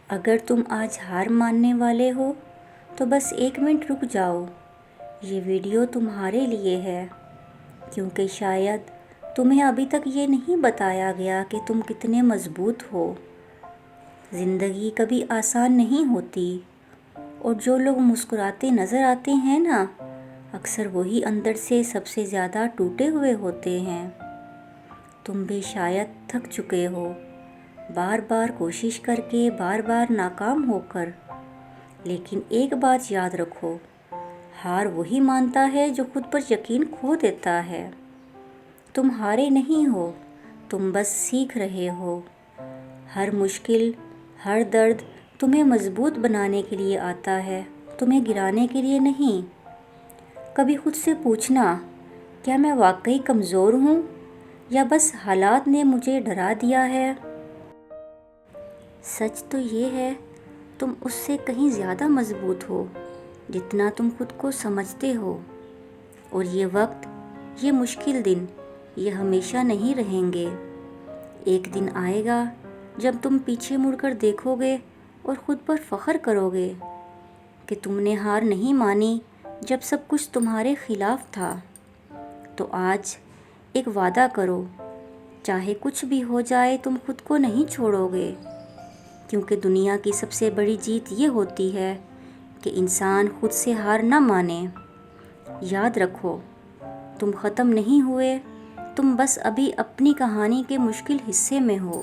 اگر تم آج ہار ماننے والے ہو تو بس 1 منٹ رک جاؤ، یہ ویڈیو تمہارے لیے ہے، کیونکہ شاید تمہیں ابھی تک یہ نہیں بتایا گیا کہ تم کتنے مضبوط ہو۔ زندگی کبھی آسان نہیں ہوتی، اور جو لوگ مسکراتے نظر آتے ہیں نا، اکثر وہی اندر سے سب سے زیادہ ٹوٹے ہوئے ہوتے ہیں۔ تم بھی شاید تھک چکے ہو، بار بار کوشش کر کے، بار بار ناکام ہو کر، لیکن ایک بات یاد رکھو، ہار وہی مانتا ہے جو خود پر یقین کھو دیتا ہے۔ تم ہارے نہیں ہو، تم بس سیکھ رہے ہو۔ ہر مشکل، ہر درد تمہیں مضبوط بنانے کے لیے آتا ہے، تمہیں گرانے کے لیے نہیں۔ کبھی خود سے پوچھنا، کیا میں واقعی کمزور ہوں یا بس حالات نے مجھے ڈرا دیا ہے؟ سچ تو یہ ہے، تم اس سے کہیں زیادہ مضبوط ہو جتنا تم خود کو سمجھتے ہو۔ اور یہ وقت، یہ مشکل دن، یہ ہمیشہ نہیں رہیں گے۔ ایک دن آئے گا جب تم پیچھے مڑ کر دیکھو گے اور خود پر فخر کرو گے کہ تم نے ہار نہیں مانی جب سب کچھ تمہارے خلاف تھا۔ تو آج ایک وعدہ کرو، چاہے کچھ بھی ہو جائے تم خود کو نہیں چھوڑو گے، کیونکہ دنیا کی سب سے بڑی جیت یہ ہوتی ہے کہ انسان خود سے ہار نہ مانے۔ یاد رکھو، تم ختم نہیں ہوئے، تم بس ابھی اپنی کہانی کے مشکل حصے میں ہو۔